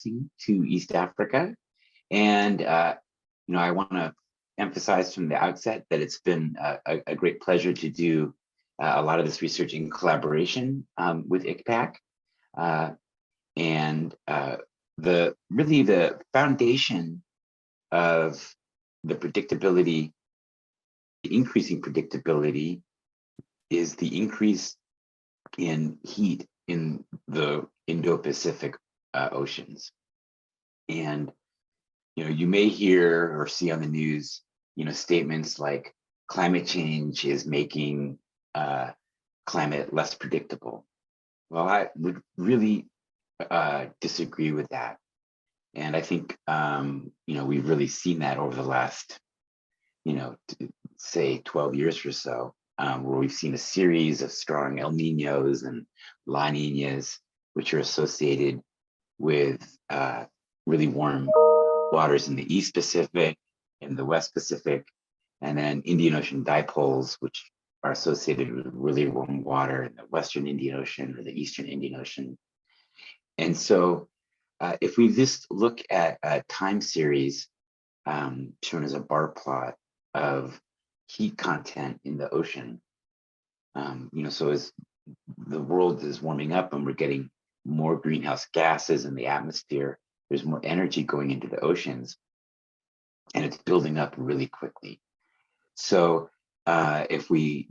to East Africa. And, I want to emphasize from the outset that it's been a great pleasure to do a lot of this research in collaboration with ICPAC. And the foundation of the predictability, the increasing predictability, is the increase in heat in the Indo-Pacific oceans. And you may hear or see on the news, statements like climate change is making climate less predictable. Well, I would really disagree with that. And I think, we've really seen that over the last, say 12 years or so, where we've seen a series of strong El Ninos and La Ninas, which are associated with really warm waters in the East Pacific, in the West Pacific, and then Indian Ocean dipoles, which are associated with really warm water in the Western Indian Ocean or the Eastern Indian Ocean. And so if we just look at a time series shown as a bar plot of heat content in the ocean, so as the world is warming up and we're getting more greenhouse gases in the atmosphere, there's more energy going into the oceans, and it's building up really quickly. So if we,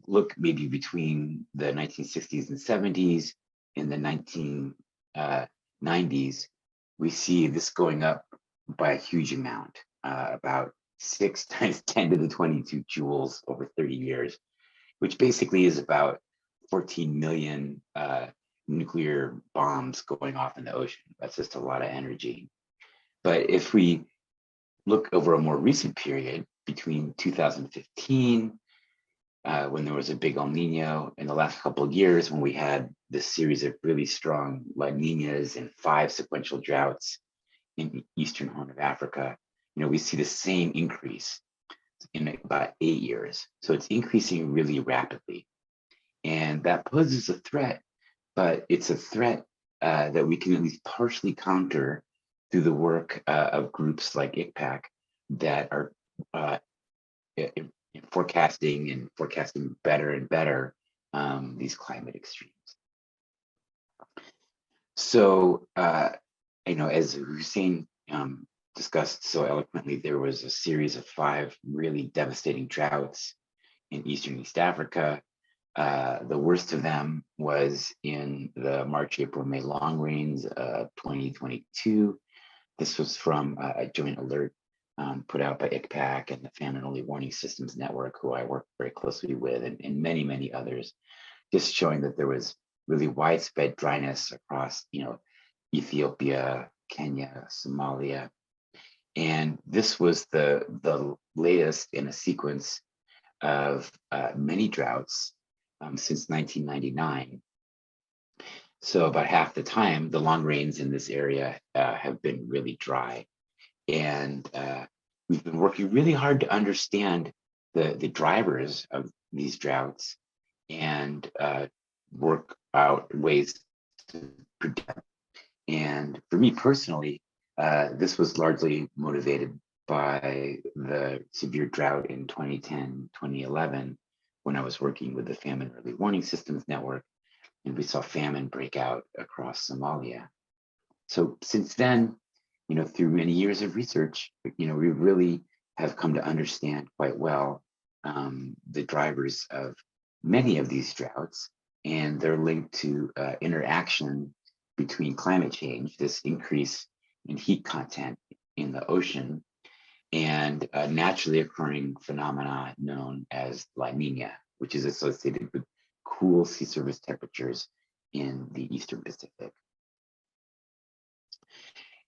look maybe between the 1960s and 70s and the 1990s, we see this going up by a huge amount, about 6 times 10 to the 22 joules over 30 years, which basically is about 14 million nuclear bombs going off in the ocean. That's just a lot of energy. But if we look over a more recent period between 2015, when there was a big El Nino, in the last couple of years when we had this series of really strong La Ninas and 5 sequential droughts in the Eastern Horn of Africa, we see the same increase in about 8 years. So it's increasing really rapidly. And that poses a threat, but it's a threat that we can at least partially counter through the work of groups like ICPAC that are forecasting better and better these climate extremes. So, as Hussein discussed so eloquently, there was a series of 5 really devastating droughts in Eastern East Africa. The worst of them was in the March, April, May long rains of 2022. This was from a joint alert put out by ICPAC and the Famine Early Warning Systems Network, who I work very closely with, and many, many others, just showing that there was really widespread dryness across, Ethiopia, Kenya, Somalia. And this was the latest in a sequence of many droughts since 1999. So about half the time, the long rains in this area have been really dry. And we've been working really hard to understand the drivers of these droughts and work out ways to predict. And for me personally, this was largely motivated by the severe drought in 2010, 2011, when I was working with the Famine Early Warning Systems Network, and we saw famine break out across Somalia. So since then, through many years of research, we really have come to understand quite well the drivers of many of these droughts, and they're linked to interaction between climate change, this increase in heat content in the ocean, and a naturally occurring phenomena known as La Nina, which is associated with cool sea surface temperatures in the Eastern Pacific.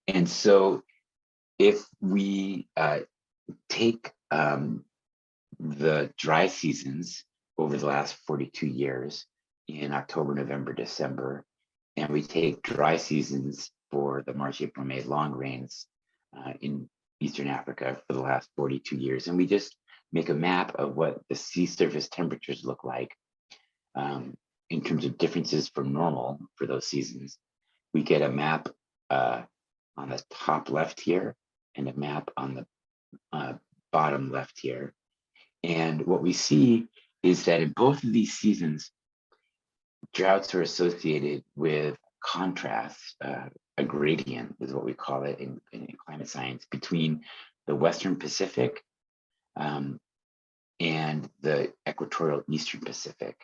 And so if we take the dry seasons over the last 42 years in October, November, December, and we take dry seasons for the March, April, May long rains in Eastern Africa for the last 42 years, and we just make a map of what the sea surface temperatures look like in terms of differences from normal for those seasons, we get a map on the top left here and a map on the bottom left here. And what we see is that in both of these seasons, droughts are associated with contrast, a gradient is what we call it in climate science, between the Western Pacific and the equatorial Eastern Pacific.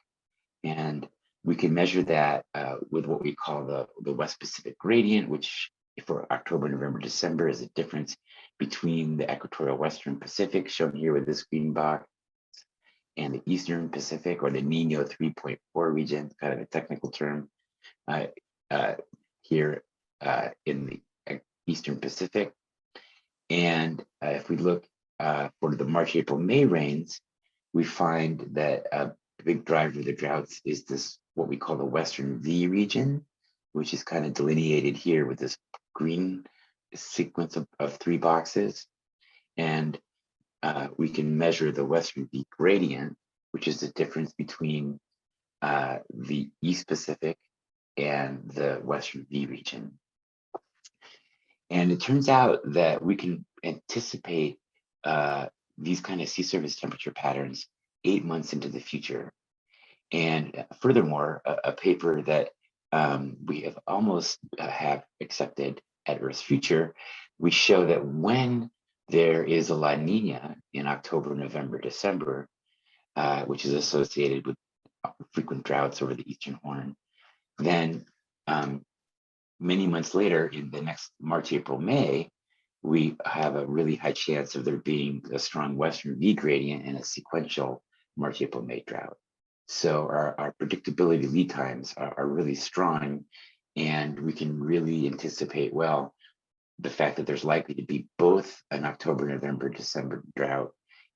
And we can measure that with what we call the West Pacific gradient, which for October, November, December is the difference between the equatorial Western Pacific, shown here with this green box, and the Eastern Pacific, or the Nino 3.4 region, kind of a technical term, here in the Eastern Pacific. And if we look for the March, April, May rains, we find that a big driver of the droughts is this, what we call the Western V region, which is kind of delineated here with this green sequence of 3 boxes. And we can measure the Western V gradient, which is the difference between the East Pacific and the Western V region. And it turns out that we can anticipate these kind of sea surface temperature patterns 8 months into the future. And furthermore, a paper that we have almost have accepted at Earth's Future, we show that when there is a La Nina in October, November, December, which is associated with frequent droughts over the Eastern Horn, then many months later, in the next March, April, May, we have a really high chance of there being a strong Western V gradient and a sequential March, April, May drought. So our predictability lead times are really strong, and we can really anticipate well the fact that there's likely to be both an October, November, December drought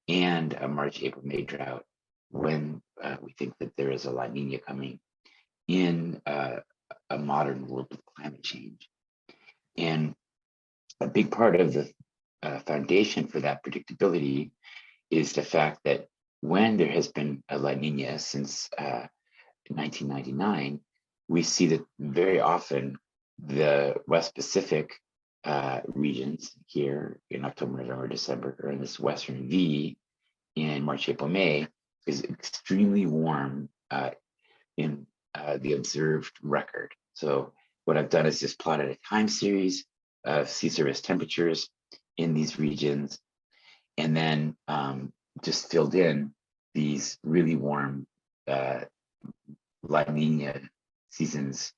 and a March, April, May drought when we think that there is a La Nina coming in a modern world of climate change. And a big part of the foundation for that predictability is the fact that when there has been a La Nina since 1999, we see that very often the West Pacific regions here in October, November, December, or in this Western V in March, April, May, is extremely warm in the observed record. So what I've done is just plotted a time series of sea surface temperatures in these regions, and then just filled in these really warm La Nina seasons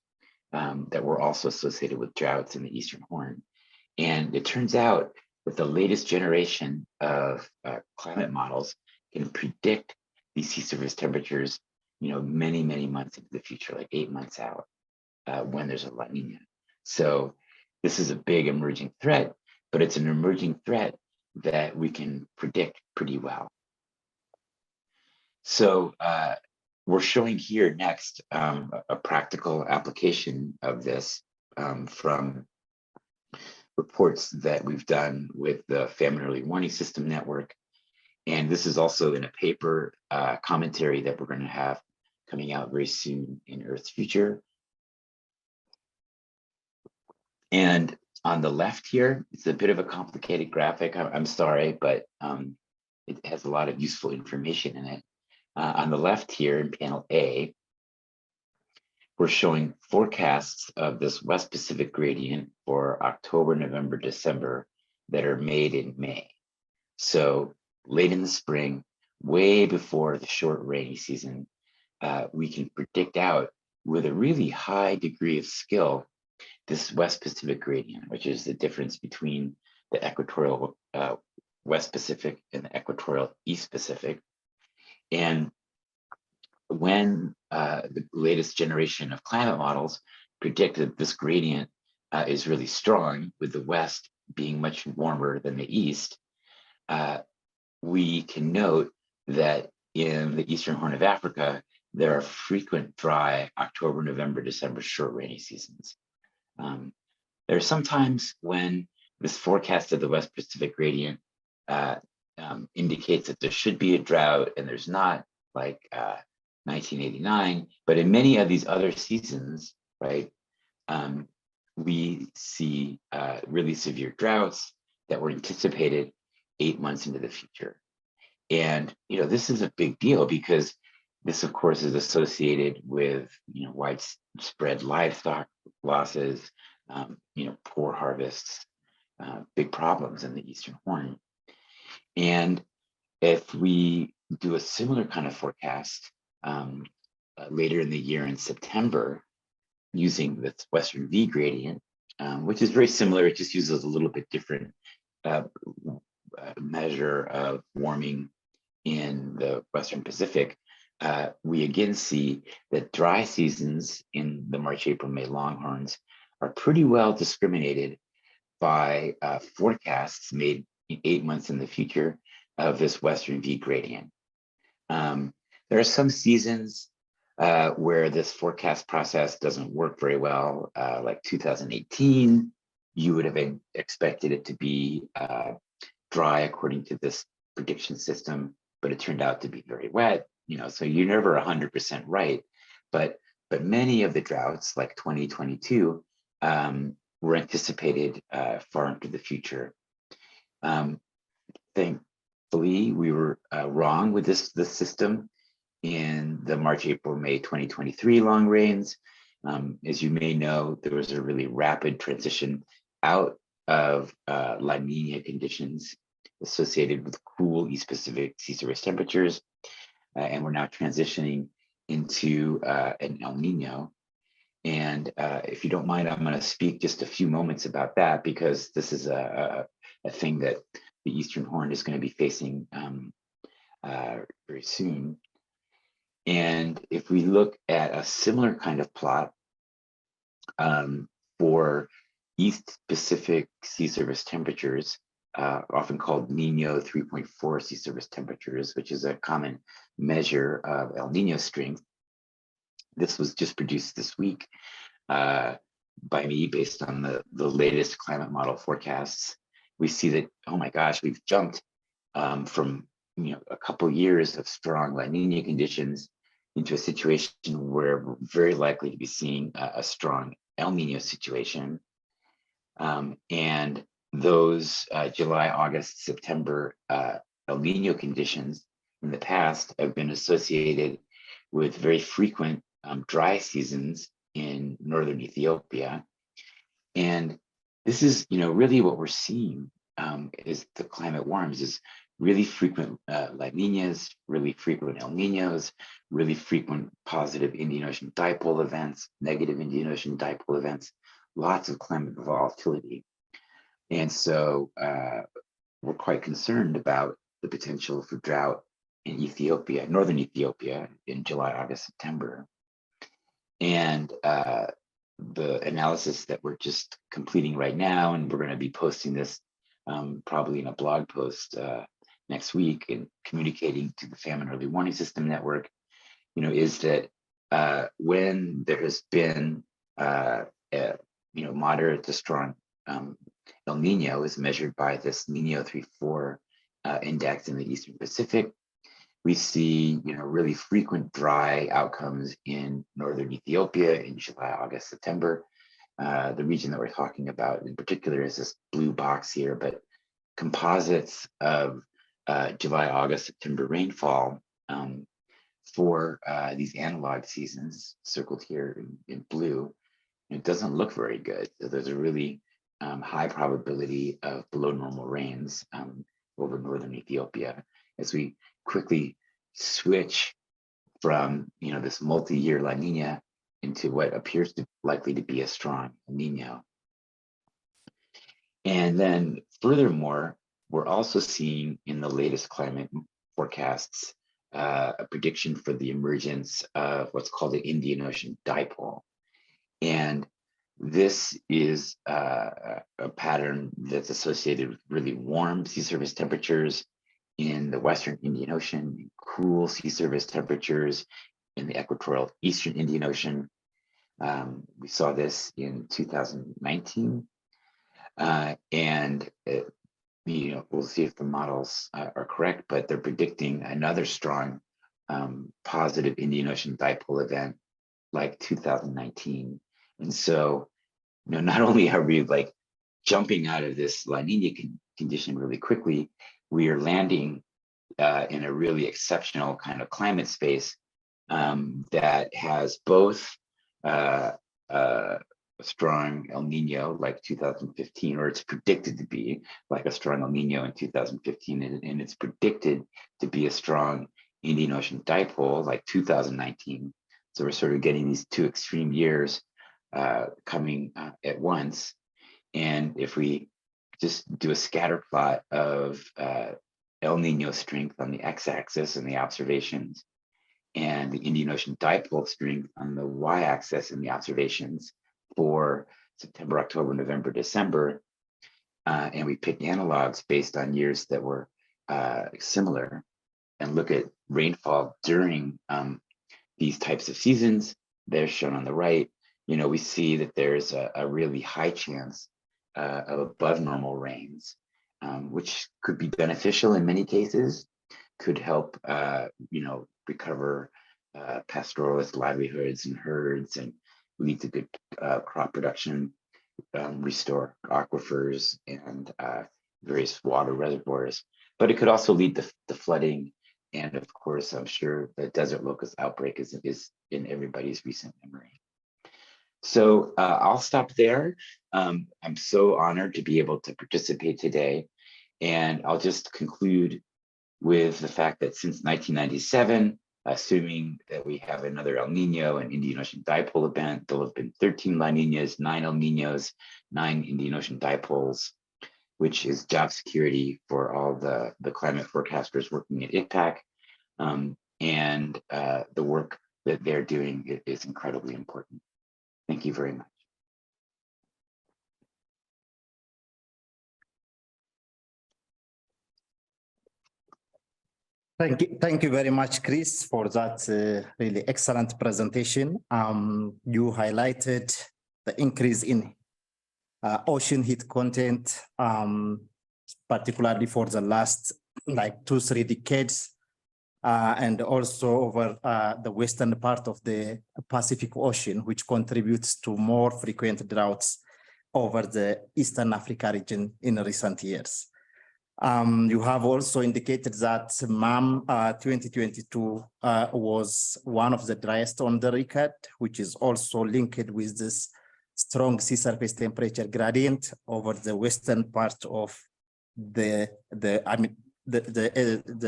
that were also associated with droughts in the Eastern Horn. And it turns out that the latest generation of climate models can predict these sea surface temperatures, many, many months into the future, like 8 months out, when there's a La Nina. So this is a big emerging threat, but it's an emerging threat that we can predict pretty well. So we're showing here next a practical application of this from reports that we've done with the Famine Early Warning System Network. And this is also in a paper commentary that we're going to have coming out very soon in Earth's Future. And on the left here, it's a bit of a complicated graphic. I'm sorry, but it has a lot of useful information in it. On the left here in panel A, we're showing forecasts of this West Pacific gradient for October, November, December that are made in May. So late in the spring, way before the short rainy season, we can predict out with a really high degree of skill this West Pacific gradient, which is the difference between the equatorial West Pacific and the equatorial East Pacific. And when the latest generation of climate models predict that this gradient is really strong, with the West being much warmer than the East, we can note that in the Eastern Horn of Africa, there are frequent dry October, November, December short rainy seasons. There are some times when this forecast of the West Pacific gradient indicates that there should be a drought and there's not, like 1989, but in many of these other seasons, right, we see really severe droughts that were anticipated 8 months into the future. And this is a big deal because this, of course, is associated with widespread livestock losses, poor harvests, big problems in the Eastern Horn. And if we do a similar kind of forecast later in the year in September, using this Western V gradient, which is very similar, it just uses a little bit different measure of warming in the Western Pacific, we again see that dry seasons in the March, April, May Longhorns are pretty well discriminated by forecasts made 8 months in the future of this Western V gradient. There are some seasons where this forecast process doesn't work very well, like 2018, you would have expected it to be dry according to this prediction system, but it turned out to be very wet. So you're never 100% right, but many of the droughts, like 2022, were anticipated far into the future. Thankfully, we were wrong with this system in the March, April, May 2023 long rains. As you may know, there was a really rapid transition out of La Nina conditions associated with cool East Pacific sea surface temperatures. And we're now transitioning into an El Nino. And if you don't mind, I'm going to speak just a few moments about that, because this is a thing that the Eastern Horn is going to be facing very soon. And if we look at a similar kind of plot for East Pacific sea surface temperatures, often called Nino 3.4 sea surface temperatures, which is a common measure of El Nino strength. This was just produced this week by me based on the latest climate model forecasts. We see that, oh my gosh, we've jumped from a couple years of strong La Nina conditions into a situation where we're very likely to be seeing a strong El Nino situation. And those July, August, September El Nino conditions in the past have been associated with very frequent dry seasons in northern Ethiopia. And this is, really what we're seeing is the climate warms, is really frequent La Ninas, really frequent El Ninos, really frequent positive Indian Ocean dipole events, negative Indian Ocean dipole events, lots of climate volatility. And so we're quite concerned about the potential for drought in Ethiopia, northern Ethiopia, in July, August, September. And the analysis that we're just completing right now, and we're going to be posting this probably in a blog post next week and communicating to the Famine Early Warning System Network, is that when there has been moderate to strong El Nino, is measured by this Nino 3.4 index in the Eastern Pacific, we see really frequent dry outcomes in northern Ethiopia in July, August, September. The region that we're talking about in particular is this blue box here, but composites of July, August, September rainfall for these analog seasons circled here in blue, it doesn't look very good. So there's a really high probability of below normal rains over northern Ethiopia as we quickly switch from this multi-year La Nina into what appears to likely to be a strong El Nino. And then furthermore, we're also seeing in the latest climate forecasts a prediction for the emergence of what's called the Indian Ocean dipole. And this is a pattern that's associated with really warm sea surface temperatures in the Western Indian Ocean, cool sea surface temperatures in the equatorial Eastern Indian Ocean. We saw this in 2019. And we'll see if the models are correct, but they're predicting another strong positive Indian Ocean dipole event like 2019. And so not only are we like jumping out of this La Nina condition really quickly, we are landing in a really exceptional kind of climate space that has both a strong El Nino like 2015, or it's predicted to be like a strong El Nino in 2015, and it's predicted to be a strong Indian Ocean dipole like 2019. So we're sort of getting these two extreme years coming at once. And if we just do a scatter plot of El Nino strength on the x-axis and the observations, and the Indian Ocean dipole strength on the y-axis and the observations for September, October, November, December, and we pick analogs based on years that were similar, and look at rainfall during these types of seasons, they're shown on the right. We see that there's a really high chance of above normal rains, which could be beneficial in many cases, could help, recover pastoralist livelihoods and herds, and lead to good crop production, restore aquifers and various water reservoirs. But it could also lead to flooding, and of course, I'm sure the desert locust outbreak is in everybody's recent memory. So I'll stop there. I'm so honored to be able to participate today. And I'll just conclude with the fact that since 1997, assuming that we have another El Nino and Indian Ocean dipole event, there'll have been 13 La Ninas, 9 El Ninos, 9 Indian Ocean dipoles, which is job security for all the climate forecasters working at ITPAC. And the work that they're doing is incredibly important. Thank you very much. Thank you very much, Chris, for that really excellent presentation. You highlighted the increase in ocean heat content, particularly for the last 2-3 decades, and also over the western part of the Pacific Ocean, which contributes to more frequent droughts over the Eastern Africa region in recent years. You have also indicated that MAM 2022 was one of the driest on the record, which is also linked with this strong sea surface temperature gradient over the western part of the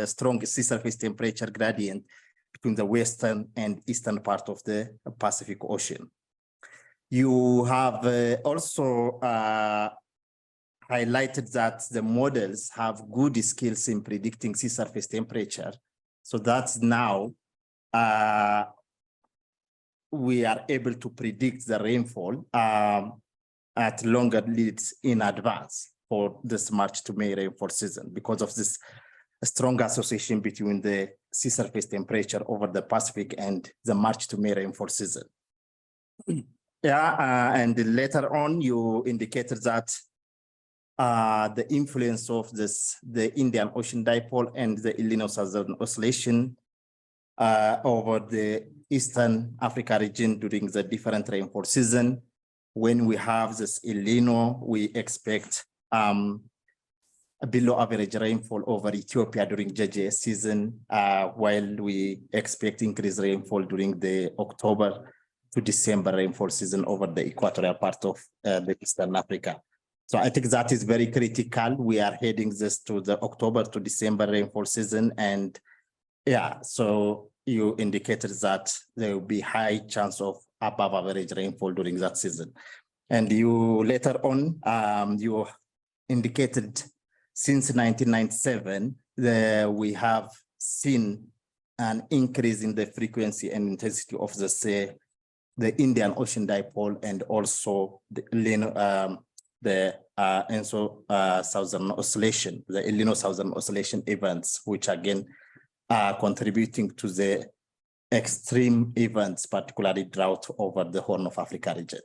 strong sea surface temperature gradient between the western and eastern part of the Pacific Ocean. You have also highlighted that the models have good skills in predicting sea surface temperature. So that's now we are able to predict the rainfall at longer leads in advance for this March to May rainfall season, because of this strong association between the sea surface temperature over the Pacific and the March to May rainfall season. And later on, you indicated that the influence of the Indian Ocean dipole and the El Nino Southern Oscillation over the Eastern Africa region during the different rainfall season. When we have this El Nino, we expect below average rainfall over Ethiopia during JJS season, while we expect increased rainfall during the October to December rainfall season over the equatorial part of the Eastern Africa. So I think that is very critical. We are heading this to the October to December rainfall season. And so you indicated that there will be high chance of above average rainfall during that season. And you later on, you indicated since 1997, we have seen an increase in the frequency and intensity of the Indian Ocean dipole, and also the Southern Oscillation, the El Nino Southern Oscillation events, which again are contributing to the extreme events, particularly drought over the Horn of Africa region.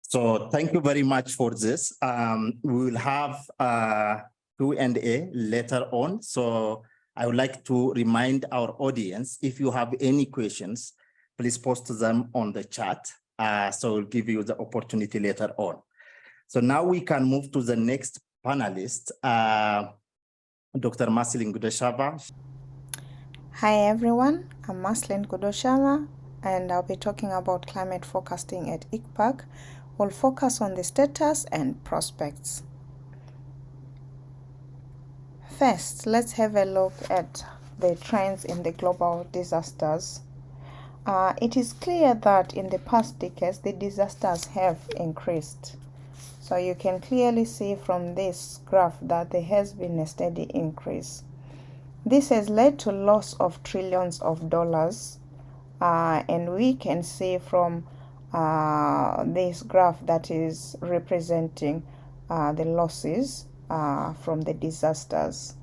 So thank you very much for this. We will have Q&A later on. So I would like to remind our audience, if you have any questions, please post them on the chat. So we'll give you the opportunity later on. So now we can move to the next panelist, Dr. Marceline Gudashava. Hi everyone, I'm Marceline Godoshama and I'll be talking about climate forecasting at ICPAC. We'll focus on the status and prospects. First, let's have a look at the trends in the global disasters. It is clear that in the past decades, the disasters have increased. So you can clearly see from this graph that there has been a steady increase. This has led to loss of trillions of dollars, and we can see from this graph that is representing the losses from the disasters.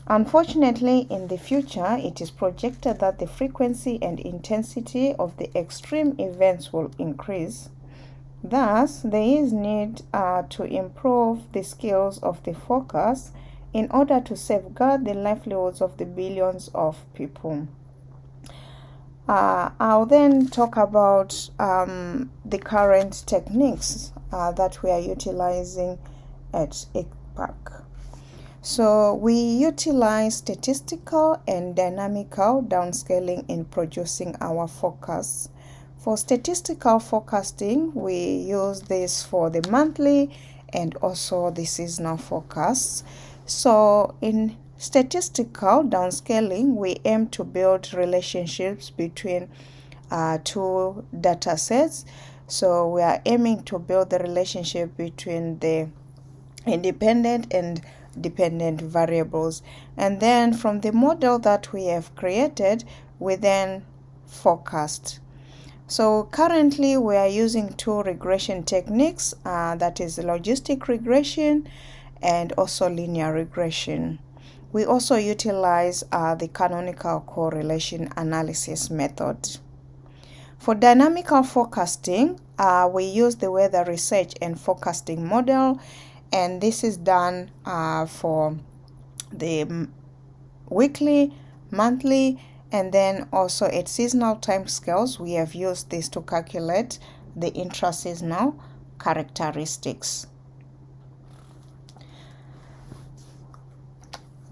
Unfortunately, in the future, it is projected that the frequency and intensity of the extreme events will increase. Thus, there is need to improve the skills of the forecast in order to safeguard the livelihoods of the billions of people. I'll then talk about the current techniques that we are utilizing at ICPAC. So we utilize statistical and dynamical downscaling in producing our forecasts. For statistical forecasting, we use this for the monthly and also the seasonal forecasts. So in statistical downscaling, we aim to build relationships between two data sets. So we are aiming to build the relationship between the independent and dependent variables. And then from the model that we have created, we then forecast. So currently we are using two regression techniques, that is logistic regression and also linear regression. We also utilize the canonical correlation analysis method. For dynamical forecasting, we use the weather research and forecasting model, and this is done for the weekly, monthly, and then also at seasonal timescales. We have used this to calculate the intra-seasonal characteristics.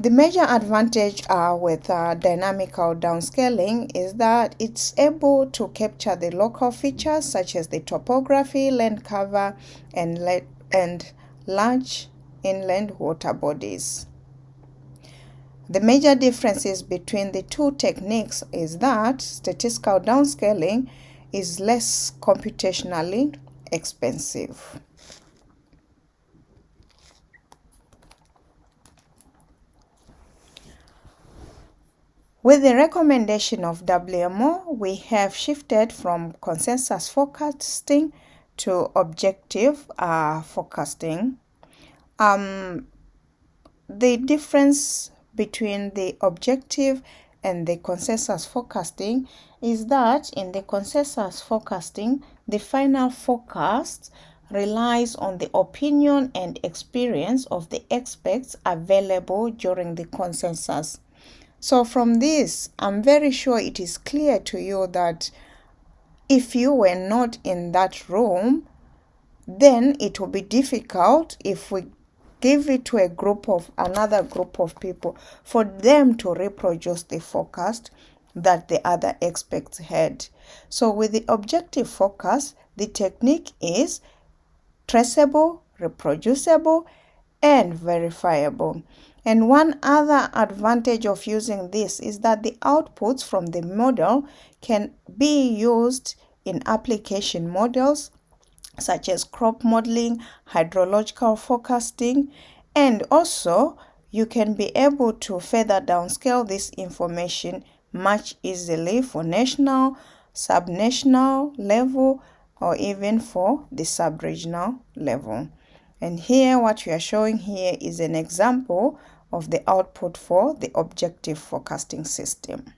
The major advantage with dynamical downscaling is that it's able to capture the local features such as the topography, land cover, and large inland water bodies. The major differences between the two techniques is that statistical downscaling is less computationally expensive. With the recommendation of WMO, we have shifted from consensus forecasting to objective forecasting. The difference between the objective and the consensus forecasting is that in the consensus forecasting, the final forecast relies on the opinion and experience of the experts available during the consensus. So from this, I'm very sure it is clear to you that if you were not in that room, then it will be difficult if we give it to another group of people for them to reproduce the forecast that the other experts had. So with the objective forecast, the technique is traceable, reproducible, and verifiable. And one other advantage of using this is that the outputs from the model can be used in application models such as crop modeling, hydrological forecasting, and also you can be able to further downscale this information much easily for national, subnational level, or even for the sub-regional level. And here what we are showing here is an example of the output for the objective forecasting system.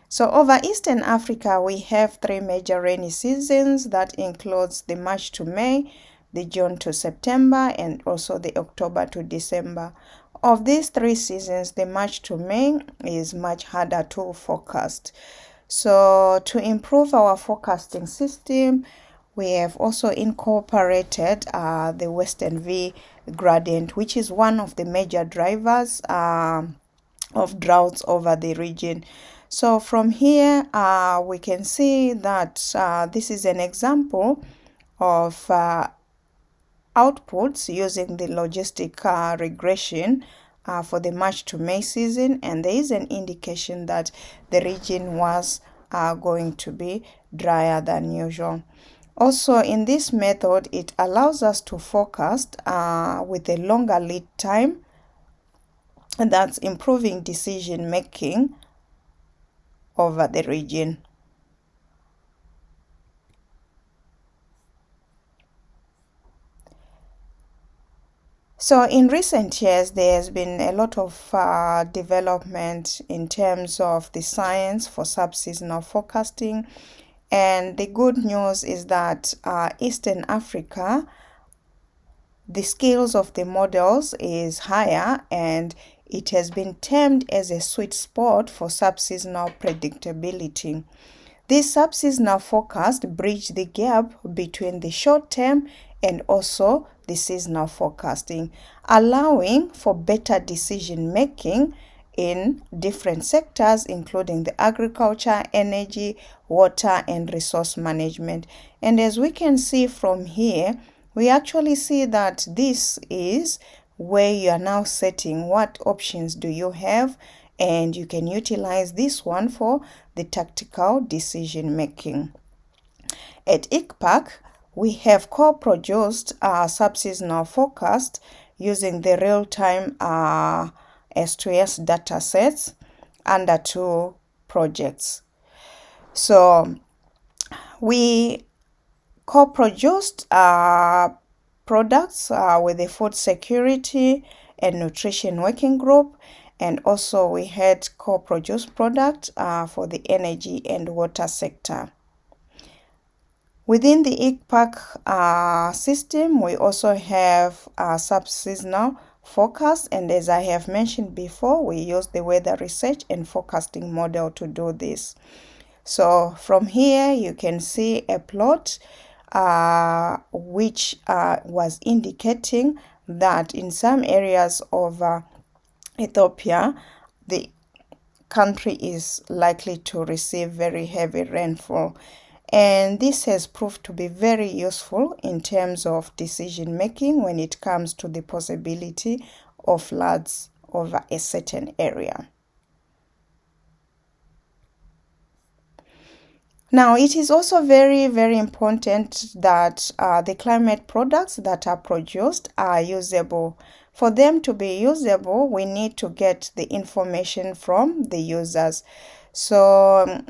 So over Eastern Africa, we have three major rainy seasons that includes the March to May, the June to September, and also the October to December. of these 3 seasons, the March to May is much harder to forecast. So to improve our forecasting system, we have also incorporated the Western V gradient, which is one of the major drivers of droughts over the region. So from here, we can see that this is an example of outputs using the logistic regression for the March to May season, and there is an indication that the region was going to be drier than usual. Also, in this method, it allows us to forecast with a longer lead time, and that's improving decision making over the region. So in recent years, there has been a lot of development in terms of the science for subseasonal forecasting. And the good news is that Eastern Africa, the scales of the models is higher, and it has been termed as a sweet spot for subseasonal predictability. This subseasonal forecast bridge the gap between the short term and also the seasonal forecasting, allowing for better decision making in different sectors, including the agriculture, energy, water, and resource management. And as we can see from here, we actually see that this is where you are now setting what options do you have, and you can utilize this one for the tactical decision making. At ICPAC, we have co-produced a subseasonal forecast using the real-time S2S datasets under 2 projects. So we co-produced products with the Food Security and Nutrition Working Group, and also we had co-produced products for the energy and water sector. Within the ICPAC system, we also have a subseasonal forecast, and as I have mentioned before, we use the weather research and forecasting model to do this. So from here, you can see a plot which was indicating that in some areas of Ethiopia, the country is likely to receive very heavy rainfall. And this has proved to be very useful in terms of decision making when it comes to the possibility of floods over a certain area. Now, it is also very, very important that the climate products that are produced are usable. For them to be usable, we need to get the information from the users. So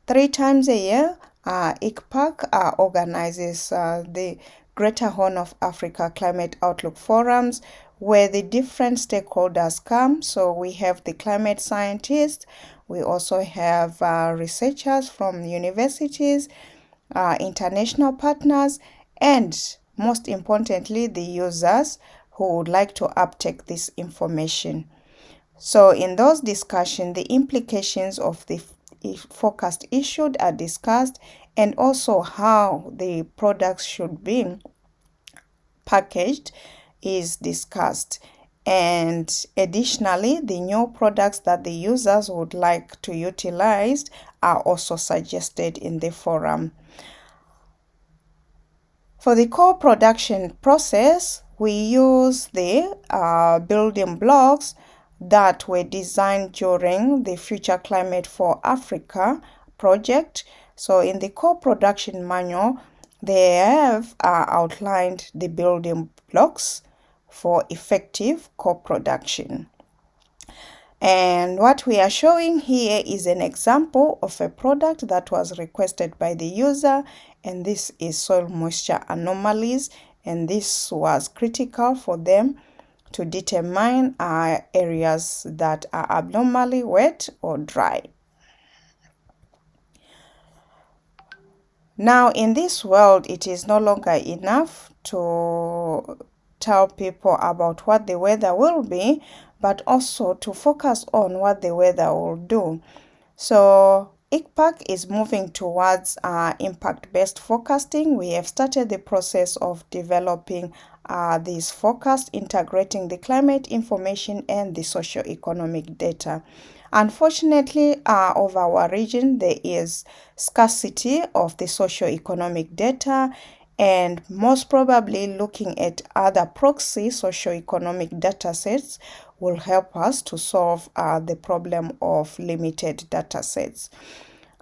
3 times a year, ICPAC organizes the Greater Horn of Africa Climate Outlook Forums, where the different stakeholders come. So we have the climate scientists, we also have researchers from universities, international partners, and most importantly, the users who would like to uptake this information. So in those discussions, the implications of the forecast issued are discussed, and also how the products should be packaged is discussed. And additionally, the new products that the users would like to utilize are also suggested in the forum. For the co-production process, we use the building blocks that were designed during the Future Climate for Africa project. So in the co-production manual, they have outlined the building blocks for effective co-production. And what we are showing here is an example of a product that was requested by the user, and this is soil moisture anomalies, and this was critical for them to determine areas that are abnormally wet or dry. Now, in this world, it is no longer enough to tell people about what the weather will be, but also to focus on what the weather will do. So ICPAC is moving towards impact-based forecasting. We have started the process of developing this forecast, integrating the climate information and the socio-economic data. Unfortunately, of our region, there is scarcity of the socio-economic data, and most probably looking at other proxy socio-economic data sets will help us to solve the problem of limited data sets.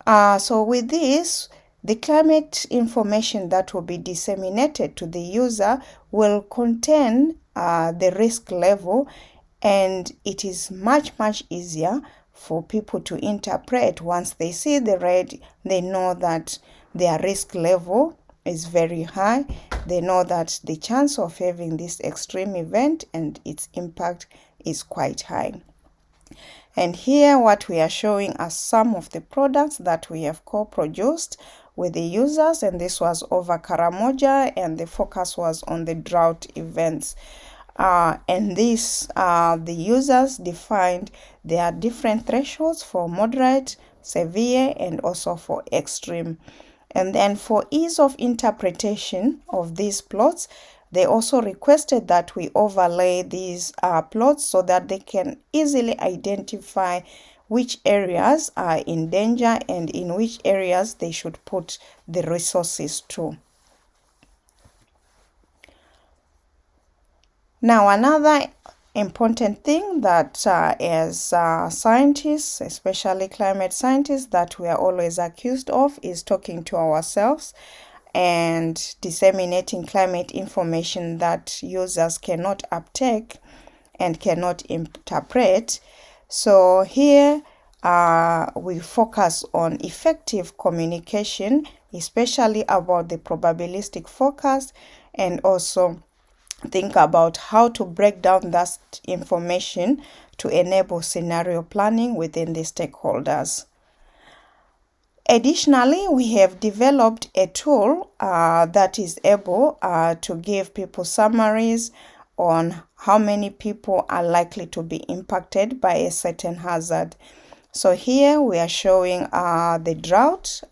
So with this, the climate information that will be disseminated to the user will contain the risk level, and it is much easier for people to interpret. Once they see the red, they know that their risk level is very high. They know that the chance of having this extreme event and its impact is quite high. And here what we are showing are some of the products that we have co-produced with the users, and this was over Karamoja, and the focus was on the drought events. And this, the users defined there are different thresholds for moderate, severe, and also for extreme. And then for ease of interpretation of these plots, they also requested that we overlay these plots so that they can easily identify which areas are in danger and in which areas they should put the resources to. Now, another important thing that as scientists, especially climate scientists, that we are always accused of is talking to ourselves and disseminating climate information that users cannot uptake and cannot interpret. So here we focus on effective communication, especially about the probabilistic forecast, and also think about how to break down that information to enable scenario planning within the stakeholders. Additionally, we have developed a tool that is able to give people summaries on how many people are likely to be impacted by a certain hazard. So here we are showing the drought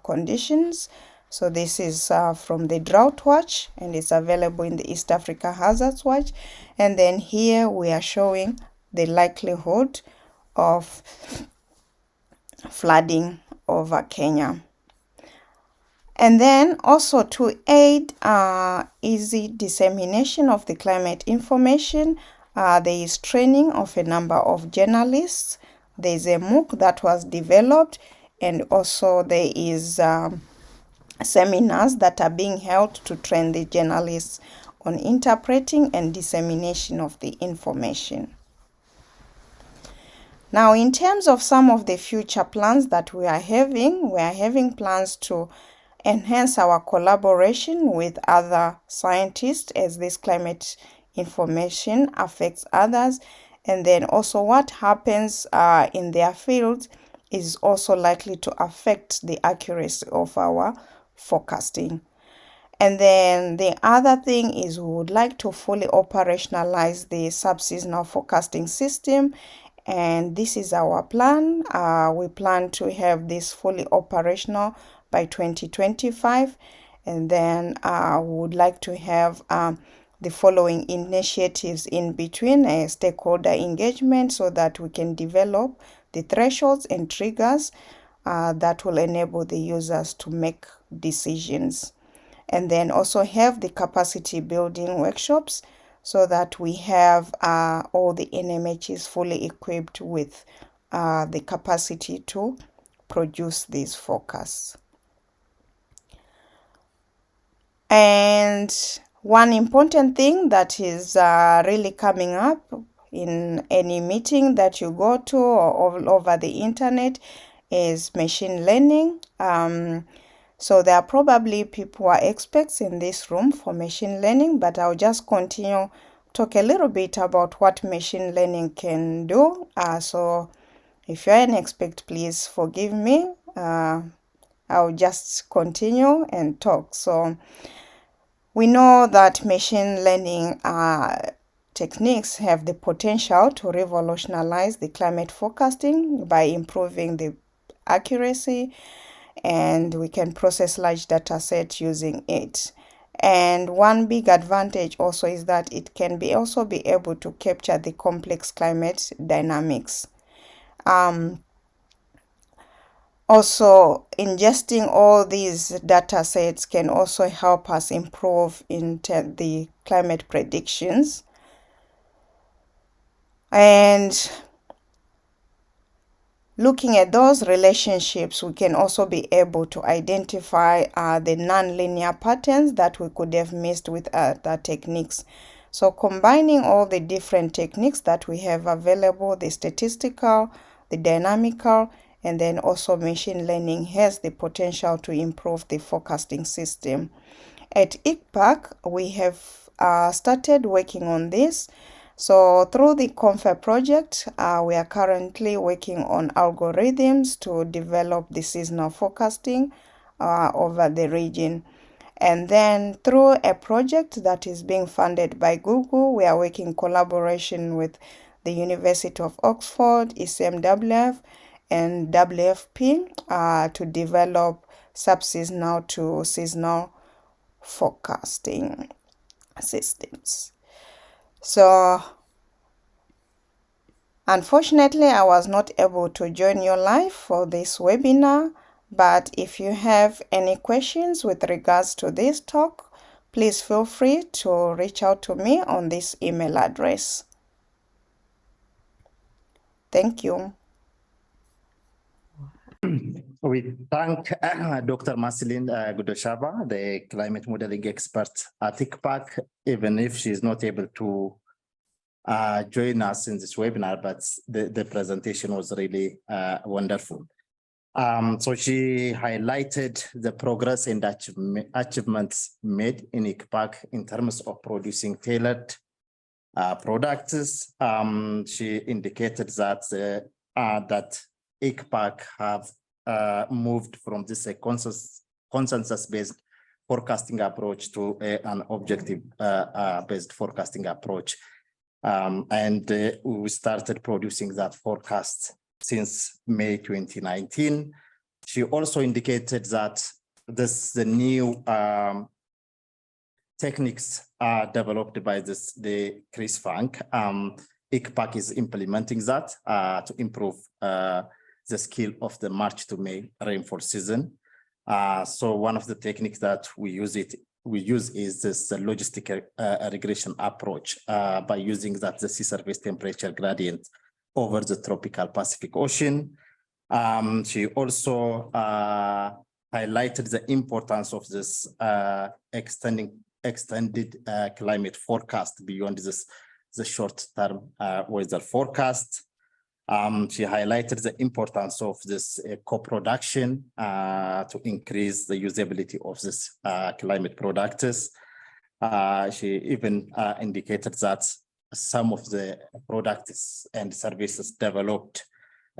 conditions. So this is from the Drought Watch, and it's available in the East Africa Hazards Watch. And then here we are showing the likelihood of flooding over Kenya. And then also to aid easy dissemination of the climate information, there is training of a number of journalists. There is a MOOC that was developed, and also there is seminars that are being held to train the journalists on interpreting and dissemination of the information. Now, in terms of some of the future plans that we are having plans to enhance our collaboration with other scientists as this climate information affects others, and then also what happens in their field is also likely to affect the accuracy of our forecasting. And then the other thing is we would like to fully operationalize the subseasonal forecasting system, and this is our plan. We plan to have this fully operational by 2025, and then we would like to have the following initiatives in between: stakeholder engagement, so that we can develop the thresholds and triggers that will enable the users to make decisions. And then also have the capacity building workshops so that we have all the NMHs fully equipped with the capacity to produce these forecasts. And one important thing that is really coming up in any meeting that you go to or all over the internet is machine learning. So there are probably people who are experts in this room for machine learning, but I'll just continue talk a little bit about what machine learning can do. So if you're an expert, please forgive me. I'll just continue and talk. So We know that machine learning techniques have the potential to revolutionize the climate forecasting by improving the accuracy, and we can process large data sets using it. And one big advantage also is that it can also be able to capture the complex climate dynamics. Also, ingesting all these data sets can also help us improve in the climate predictions. And looking at those relationships, we can also be able to identify the nonlinear patterns that we could have missed with other techniques. So combining all the different techniques that we have available, the statistical, the dynamical, and then also machine learning has the potential to improve the forecasting system. At ICPAC, we have started working on this. So through the CONFA project, we are currently working on algorithms to develop the seasonal forecasting over the region. And then through a project that is being funded by Google, we are working in collaboration with the University of Oxford, ECMWF, and WFP to develop sub-seasonal to seasonal forecasting systems. So unfortunately, I was not able to join you live for this webinar, but if you have any questions with regards to this talk, please feel free to reach out to me on this email address. Thank you. We thank Dr. Marceline Gudoshava, the climate modeling expert at ICPAC, even if she's not able to join us in this webinar, but the presentation was really wonderful. So she highlighted the progress and achievements made in ICPAC in terms of producing tailored products. She indicated that that ICPAC have moved from this consensus-based forecasting approach to an objective-based forecasting approach. And we started producing that forecast since May 2019. She also indicated that the new techniques are developed by the Chris Funk. ICPAC is implementing that to improve the skill of the March to May rainfall season. So one of the techniques that we use is this logistic regression approach by using the sea surface temperature gradient over the tropical Pacific Ocean. She also highlighted the importance of this extended climate forecast beyond the short-term weather forecast. She highlighted the importance of this co-production to increase the usability of this climate products. She even indicated that some of the products and services developed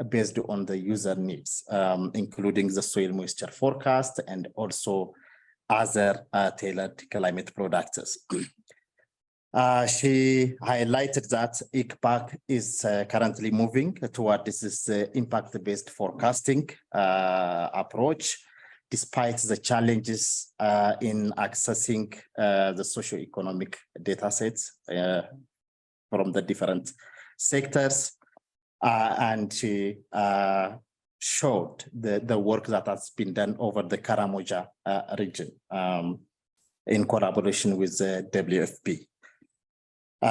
based on the user needs, including the soil moisture forecast and also other tailored climate products. She highlighted that ICPAC is currently moving toward this impact-based forecasting approach, despite the challenges in accessing the socioeconomic data sets from the different sectors. And she showed the work that has been done over the Karamoja region in collaboration with the WFP.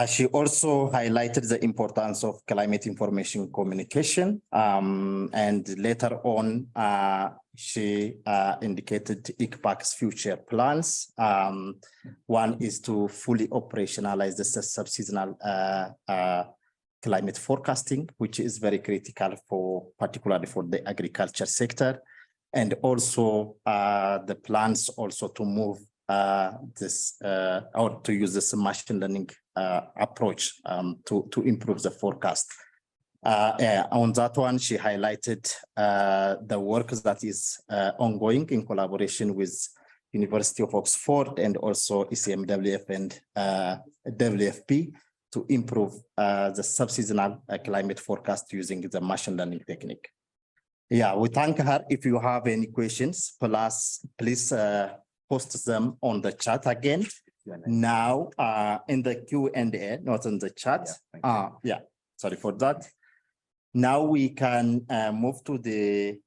She also highlighted the importance of climate information communication. And later on, she indicated ICPAC's future plans. One is to fully operationalize the sub-seasonal climate forecasting, which is very critical particularly for the agriculture sector. And also the plans also to move or to use this machine learning approach to improve the forecast. On that one, she highlighted the work that is ongoing in collaboration with University of Oxford, and also ECMWF and WFP to improve the subseasonal climate forecast using the machine learning technique. Yeah, we thank her. If you have any questions, please post them on the chat again. Now, in the Q&A, not in the chat. Yeah, sorry for that. Now we can move to the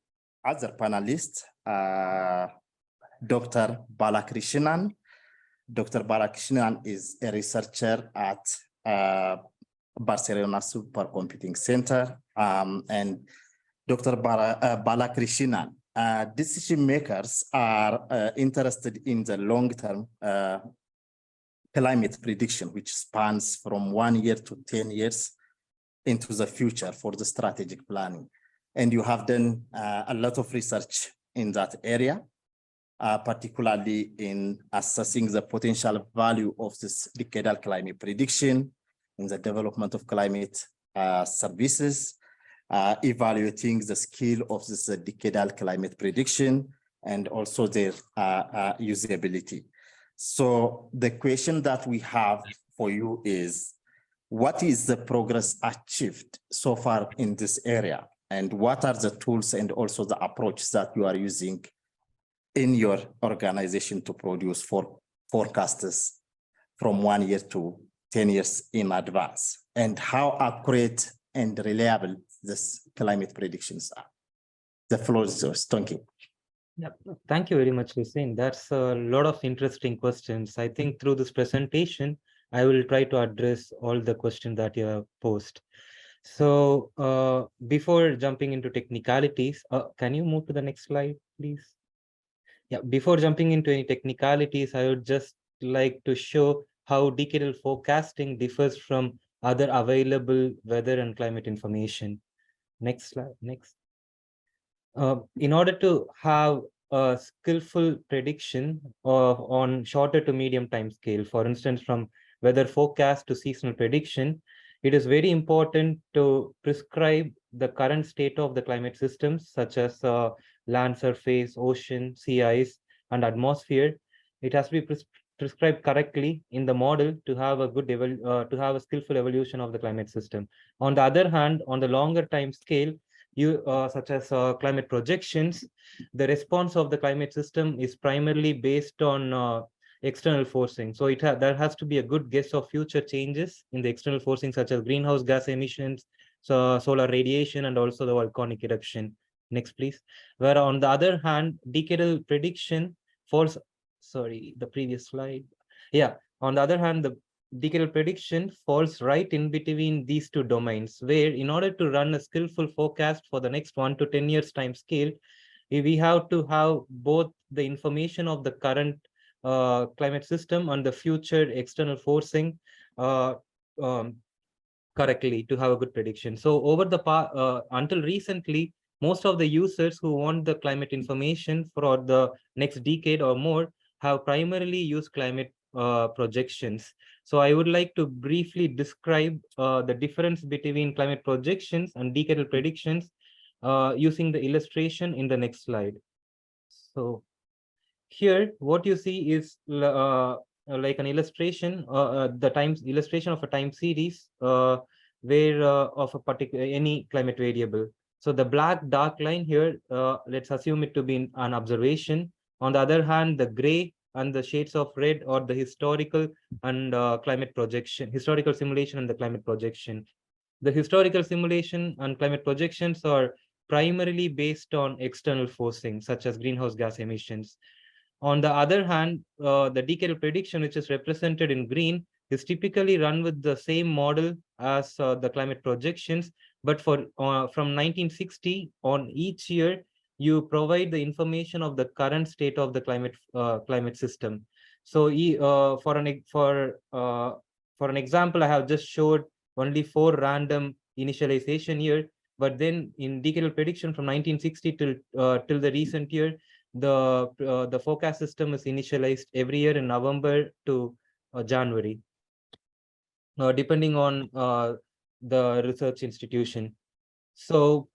other panelist, Dr. Balakrishnan. Dr. Balakrishnan is a researcher at Barcelona Supercomputing Center. And Dr. Balakrishnan, decision makers are interested in the long-term climate prediction, which spans from 1 year to 10 years into the future for the strategic planning. And you have done a lot of research in that area, particularly in assessing the potential value of this decadal climate prediction in the development of climate services, evaluating the skill of this decadal climate prediction, and also their usability. So the question that we have for you is, what is the progress achieved so far in this area? And what are the tools and also the approach that you are using in your organization to produce forecasts from 1 year to 10 years in advance? And how accurate and reliable this climate predictions are? The floor is yours. Thank you. Yeah, thank you very much, Hussein. That's a lot of interesting questions. I think through this presentation, I will try to address all the questions that you have posed. So before jumping into technicalities, can you move to the next slide, please? Yeah, before jumping into any technicalities, I would just like to show how decadal forecasting differs from other available weather and climate information. Next slide, next. In order to have a skillful prediction on shorter to medium time scale, for instance, from weather forecast to seasonal prediction, it is very important to prescribe the current state of the climate systems, such as land surface, ocean, sea ice, and atmosphere. It has to be prescribed correctly in the model to have a good to have a skillful evolution of the climate system. On the other hand, on the longer time scale, such as climate projections, the response of the climate system is primarily based on external forcing. So there has to be a good guess of future changes in the external forcing, such as greenhouse gas emissions, solar radiation, and also the volcanic eruption. Next, please. Where on the other hand, decadal prediction falls, sorry, the previous slide. Yeah, on the other hand, the decadal prediction falls right in between these two domains, where in order to run a skillful forecast for the next 1 to 10 years time scale, we have to have both the information of the current climate system and the future external forcing correctly to have a good prediction. So over the until recently, most of the users who want the climate information for the next decade or more have primarily used climate projections. So I would like to briefly describe the difference between climate projections and decadal predictions using the illustration in the next slide. So here, what you see is like an illustration, illustration of a time series where of a particular any climate variable. So the black dark line here, let's assume it to be an observation. On the other hand, the gray and the shades of red are the historical and climate projection, historical simulation and the climate projection. The historical simulation and climate projections are primarily based on external forcing, such as greenhouse gas emissions. On the other hand, the decadal prediction, which is represented in green, is typically run with the same model as the climate projections, but for from 1960 on each year, you provide the information of the current state of the climate system. So for an example, I have just showed only 4 random initialization year, but then in decadal prediction from 1960 till the recent year, the forecast system is initialized every year in November to January, depending on the research institution. So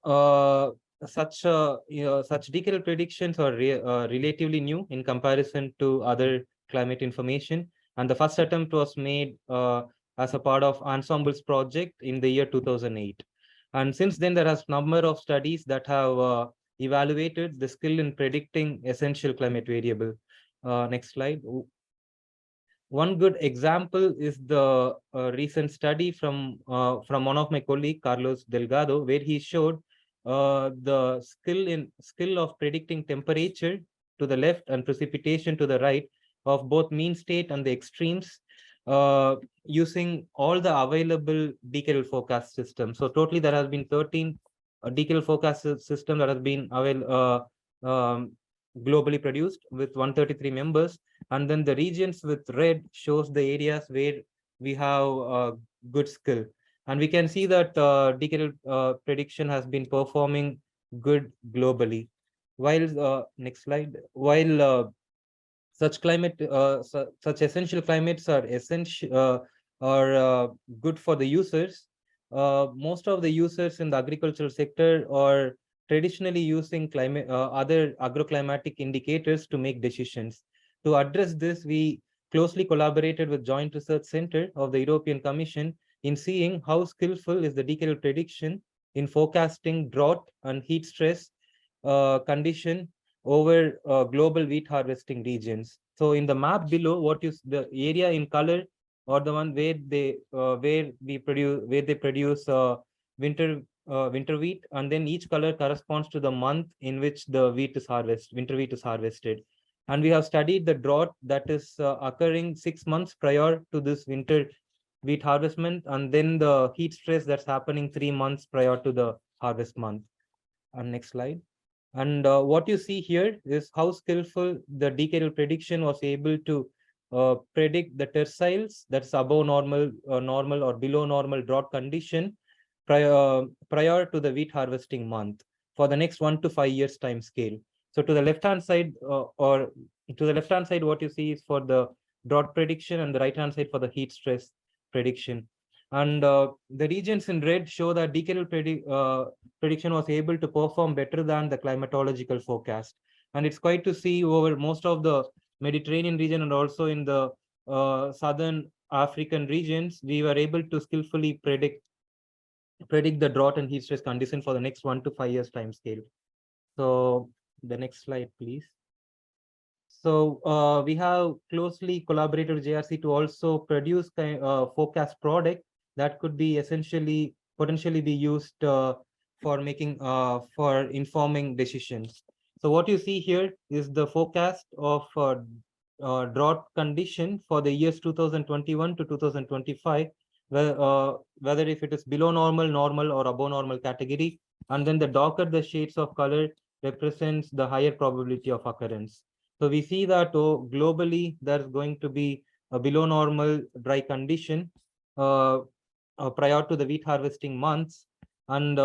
such decadal predictions are relatively new in comparison to other climate information, and the first attempt was made as a part of Ensemble's project in the year 2008. And since then, there has number of studies that have evaluated the skill in predicting essential climate variable. Next slide. One good example is the recent study from one of my colleague, Carlos Delgado, where he showed the skill of predicting temperature to the left and precipitation to the right of both mean state and the extremes using all the available decadal forecast systems. So totally there has been 13 decadal forecast system that has been globally produced with 133 members. And then the regions with red shows the areas where we have good skill. And we can see that decadal prediction has been performing good globally. While next slide, while such essential climates are good for the users, most of the users in the agricultural sector are traditionally using other agroclimatic indicators to make decisions. To address this, we closely collaborated with Joint Research Center of the European Commission in seeing how skillful is the decadal prediction in forecasting drought and heat stress condition over global wheat harvesting regions. So in the map below, the area in color or the one where they produce winter wheat, and then each color corresponds to the month in which the winter wheat is harvested. And we have studied the drought that is occurring 6 months prior to this winter wheat harvestment, and then the heat stress that's happening 3 months prior to the harvest month. And next slide. And what you see here is how skillful the decadal prediction was able to predict the terciles, that's above normal, normal or below normal drought condition prior to the wheat harvesting month for the next 1 to 5 years time scale. So to the left-hand side, what you see is for the drought prediction, and the right-hand side for the heat stress prediction. And the regions in red show that decadal prediction was able to perform better than the climatological forecast. And it's quite to see over most of the Mediterranean region and also in the southern African regions, we were able to skillfully predict the drought and heat stress condition for the next 1 to 5 years time scale. So the next slide, please. So we have closely collaborated with JRC to also produce forecast product that could be potentially be used for informing decisions. So what you see here is the forecast of drought condition for the years 2021 to 2025, whether if it is below normal, normal, or above normal category, and then the darker the shades of color represents the higher probability of occurrence. So we see that globally there's going to be a below normal dry condition prior to the wheat harvesting months, and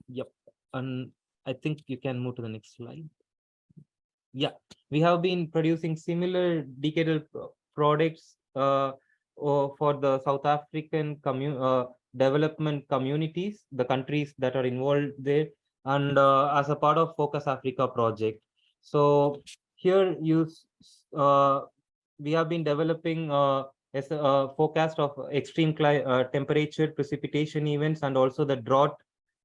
yep, and I think you can move to the next slide. Yeah, we have been producing similar decadal products for the South African development communities, the countries that are involved there, and as a part of Focus Africa project. So here we have been developing as a forecast of extreme temperature, precipitation events, and also the drought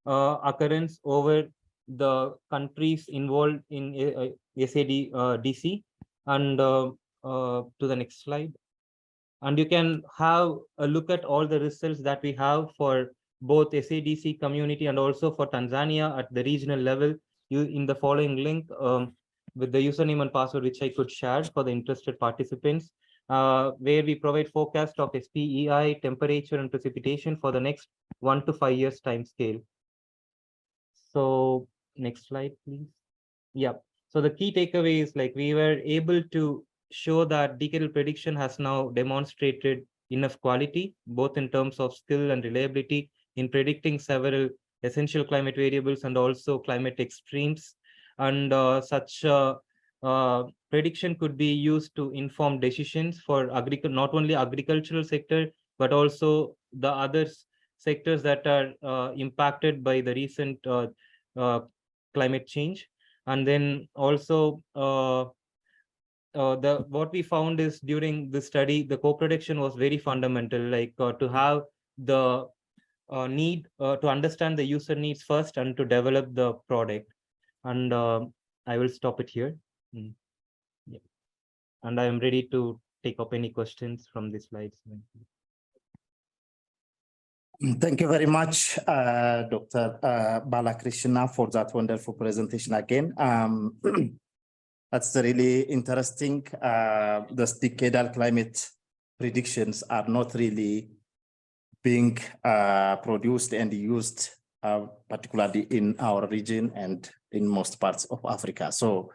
occurrence over the countries involved in SADC. And to the next slide. And you can have a look at all the results that we have for both SADC community and also for Tanzania at the regional level in the following link with the username and password, which I could share for the interested participants, where we provide forecast of SPEI, temperature, and precipitation for the next 1 to 5 years time scale. So next slide, please. Yeah. So the key takeaway is like we were able to show that decadal prediction has now demonstrated enough quality, both in terms of skill and reliability in predicting several essential climate variables and also climate extremes. And such prediction could be used to inform decisions for not only agricultural sector, but also the others sectors that are impacted by the recent climate change. And then also what we found is during the study, the co-production was very fundamental, like to have the need to understand the user needs first and to develop the product. And I will stop it here. Yeah. And I am ready to take up any questions from the slides. Thank you very much, Dr. Balakrishna, for that wonderful presentation again. That's really interesting. The decadal climate predictions are not really being produced and used, particularly in our region and in most parts of Africa. So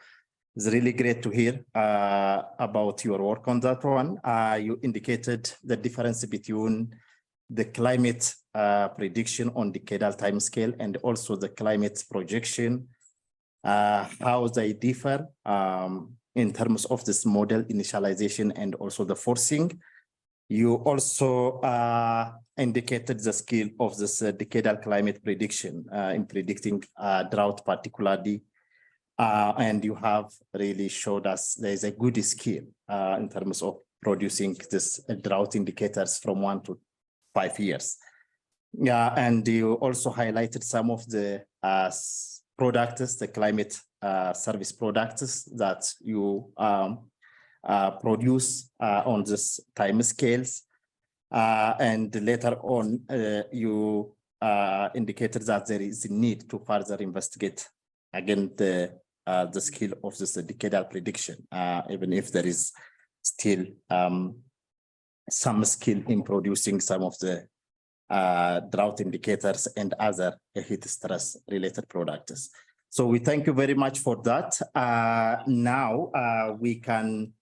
it's really great to hear about your work on that one. You indicated the difference between the climate prediction on decadal timescale and also the climate projection, how they differ in terms of this model initialization and also the forcing. You also indicated the skill of this decadal climate prediction in predicting drought particularly. And you have really showed us there is a good skill in terms of producing this drought indicators from 1 to 5 years. Yeah, and you also highlighted some of the products, the climate service products that you produce on this time scales. And later on, you indicated that there is a need to further investigate again the skill of this decadal prediction, even if there is still some skill in producing some of the drought indicators and other heat stress related products. So we thank you very much for that. Now we can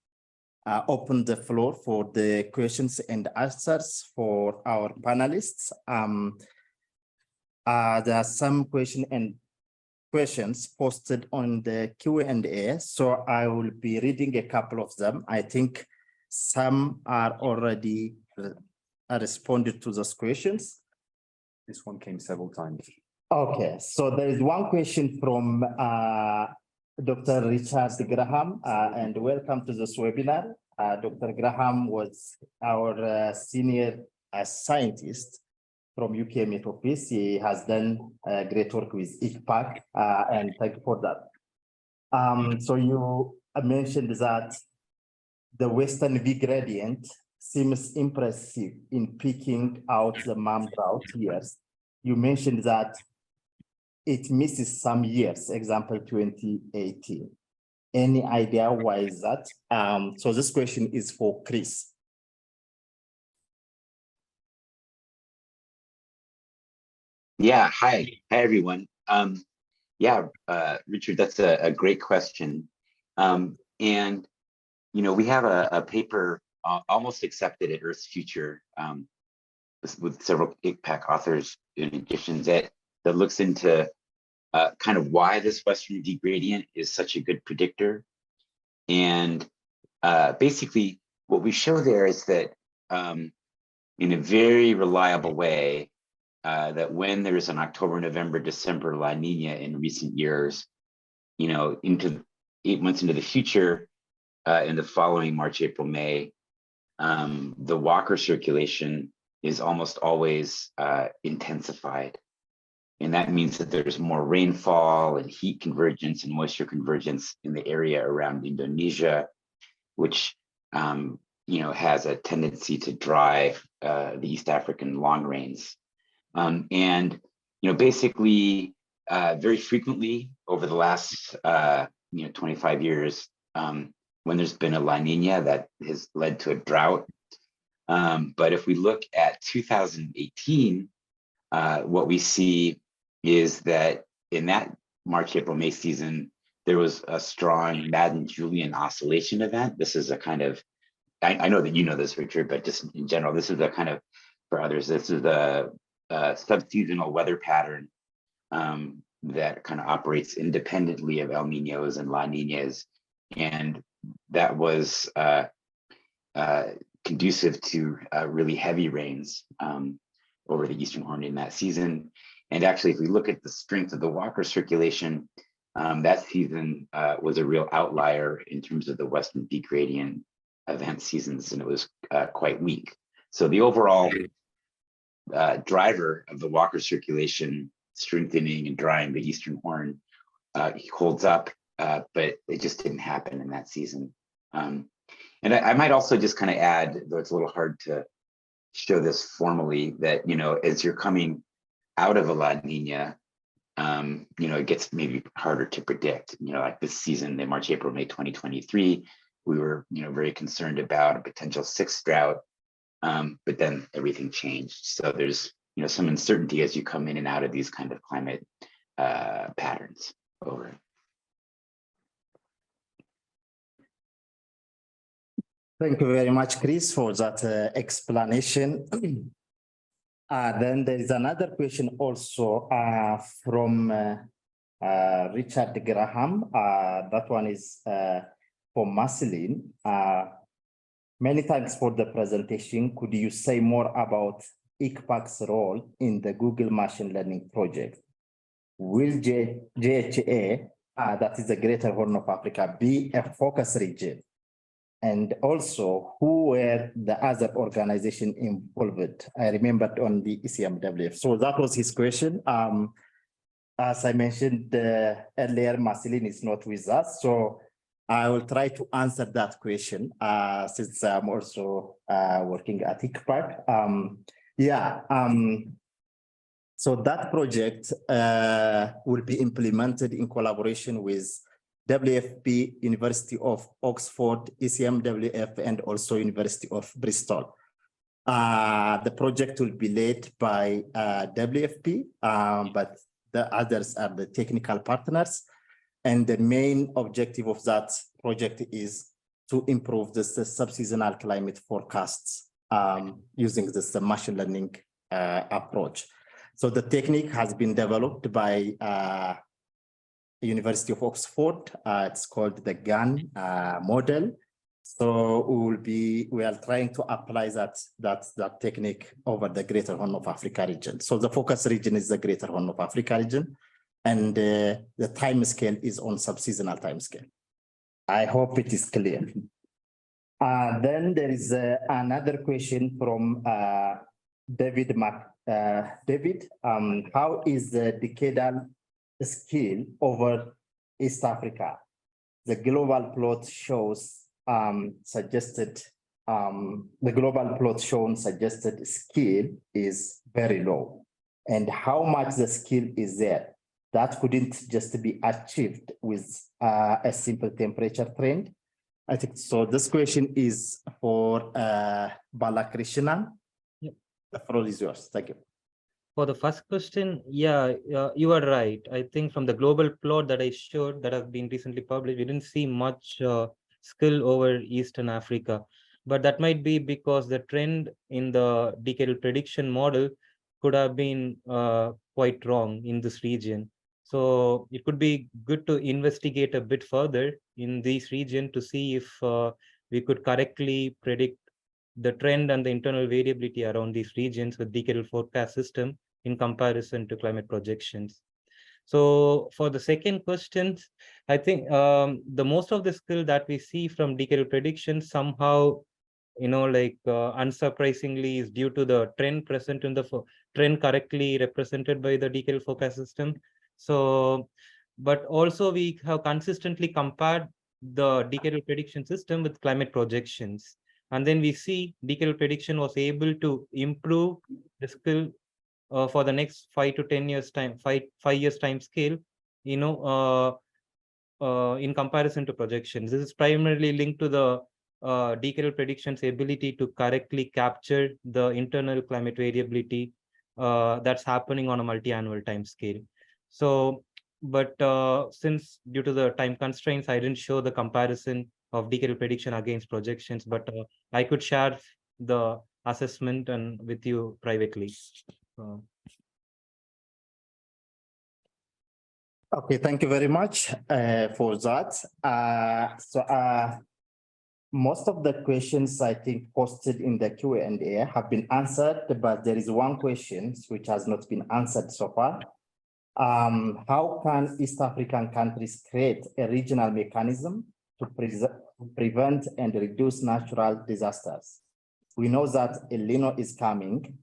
open the floor for the questions and answers for our panelists. There are some questions posted on the Q&A, so I will be reading a couple of them. I think some are already responded to those questions. This one came several times. Okay, so there is one question from Dr. Richard Graham, and welcome to this webinar. Dr. Graham was our senior scientist from UK Met Office. He has done great work with ICPAC, and thank you for that. So you mentioned that the Western V gradient seems impressive in picking out the MAM drought years. You mentioned that it misses some years, example 2018. Any idea why is that? So this question is for Chris. Yeah, hi everyone. Yeah, Richard, that's a great question. And we have a paper almost accepted at Earth's Future with several ICPAC authors in addition that looks into kind of why this Western V gradient is such a good predictor. And basically what we show there is that in a very reliable way, that when there's an October, November, December La Nina in recent years, into 8 months into the future, in the following March, April, May, the Walker circulation is almost always intensified. And that means that there's more rainfall and heat convergence and moisture convergence in the area around Indonesia, which has a tendency to drive the East African long rains. And basically, very frequently over the last 25 years, when there's been a La Nina, that has led to a drought. But if we look at 2018, what we see is that in that March, April, May season, there was a strong Madden-Julian oscillation event. This is a kind of, I know that you know this, Richard, but just in general, this is a kind of, for others, this is a sub-seasonal weather pattern that kind of operates independently of El Niños and La Niñas. And that was conducive to really heavy rains. over the Eastern Horn in that season. And actually, if we look at the strength of the Walker circulation, that season was a real outlier in terms of the Western Peak Gradient event seasons, and it was quite weak. So the overall driver of the Walker circulation strengthening and drying the Eastern Horn holds up, but it just didn't happen in that season. And I might also just kind of add, though it's a little hard to show this formally, that, you know, as you're coming out of a La Nina, you know, it gets maybe harder to predict. You know, like this season, in March, April, May 2023, we were, you know, very concerned about a potential 6th drought, but then everything changed. So there's, you know, some uncertainty as you come in and out of these kind of climate patterns. Over. Thank you very much, Chris, for that explanation. Then there is another question also from Richard Graham. That one is for Marceline. Many thanks for the presentation. Could you say more about ICPAC's role in the Google Machine Learning project? Will JHA, that is the Greater Horn of Africa, be a focus region? And also, who were the other organizations involved? I remembered on the ECMWF. So that was his question. As I mentioned earlier, Marceline is not with us. So I will try to answer that question since I'm also working at ICPAC. So that project will be implemented in collaboration with WFP, University of Oxford, ECMWF, and also University of Bristol. The project will be led by WFP, but the others are the technical partners. And the main objective of that project is to improve the subseasonal climate forecasts using this machine learning approach. So the technique has been developed by University of Oxford. It's called the GAN model. So we are trying to apply that technique over the Greater Horn of Africa region. So the focus region is the Greater Horn of Africa region, and the time scale is on subseasonal time scale. I hope it is clear. Then there is another question from David. David, how is the decadal scale over East Africa? The global plot shows suggested scale is very low. And how much the scale is there? That couldn't just be achieved with a simple temperature trend. I think so. This question is for Balakrishnan. Yep. The floor is yours. Thank you. For the first question, yeah, you are right. I think from the global plot that I showed that have been recently published, we didn't see much skill over Eastern Africa. But that might be because the trend in the decadal prediction model could have been quite wrong in this region. So it could be good to investigate a bit further in this region to see if we could correctly predict the trend and the internal variability around these regions with decadal forecast system in comparison to climate projections. So for the second question, I think the most of the skill that we see from decadal prediction somehow, you know, like unsurprisingly is due to the trend present in the trend correctly represented by the decadal forecast system. So, but also we have consistently compared the decadal prediction system with climate projections. And then we see decadal prediction was able to improve the skill for the next 5 to 10 years time, 5 years time scale, you know, in comparison to projections. This is primarily linked to the decadal prediction's ability to correctly capture the internal climate variability that's happening on a multi-annual time scale. So, but since due to the time constraints, I didn't show the comparison of decadal prediction against projections, but I could share the assessment and with you privately. Okay, thank you very much for that. most of the questions I think posted in the Q&A have been answered, but there is one question which has not been answered so far. How can East African countries create a regional mechanism to prevent and reduce natural disasters? We know that El Nino is coming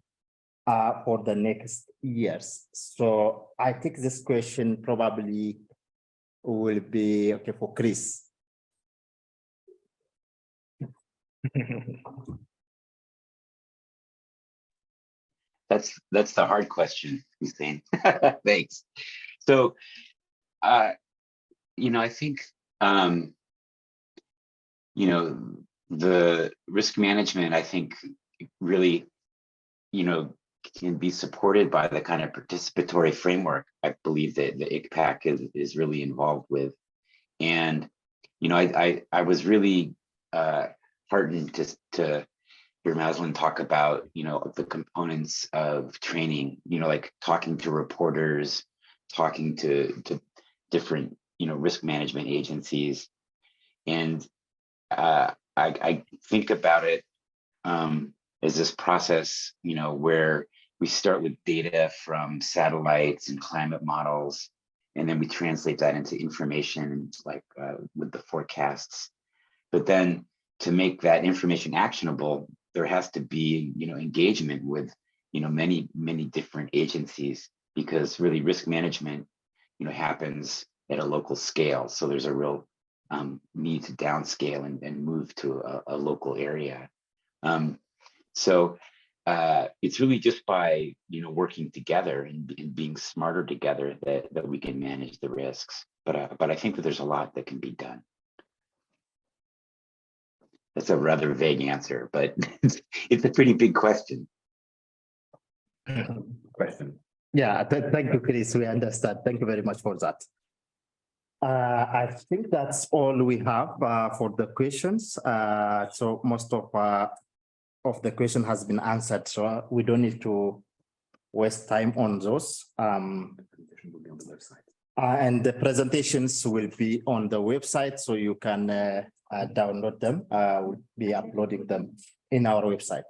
for the next years. So I think this question probably will be okay for Chris. That's the hard question, Hussein. Thanks. So, I think, the risk management, I think, really, can be supported by the kind of participatory framework I believe that the ICPAC is really involved with. And, I was really heartened to hear Maslin talk about, the components of training, like talking to reporters, talking to different, risk management agencies. And I think about it as this process, where we start with data from satellites and climate models, and then we translate that into information like with the forecasts. But then to make that information actionable, there has to be, engagement with, many, many different agencies, because really risk management, happens at a local scale. So there's a real need to downscale and move to a local area. So it's really just by, working together and being smarter together that we can manage the risks. But I think that there's a lot that can be done. That's a rather vague answer, but it's a pretty big question. Yeah, thank you, Chris. We understand. Thank you very much for that. I think that's all we have for the questions. So most of the question has been answered, so we don't need to waste time on those. And the presentations will be on the website, so you can download them. We'll be uploading them in our website.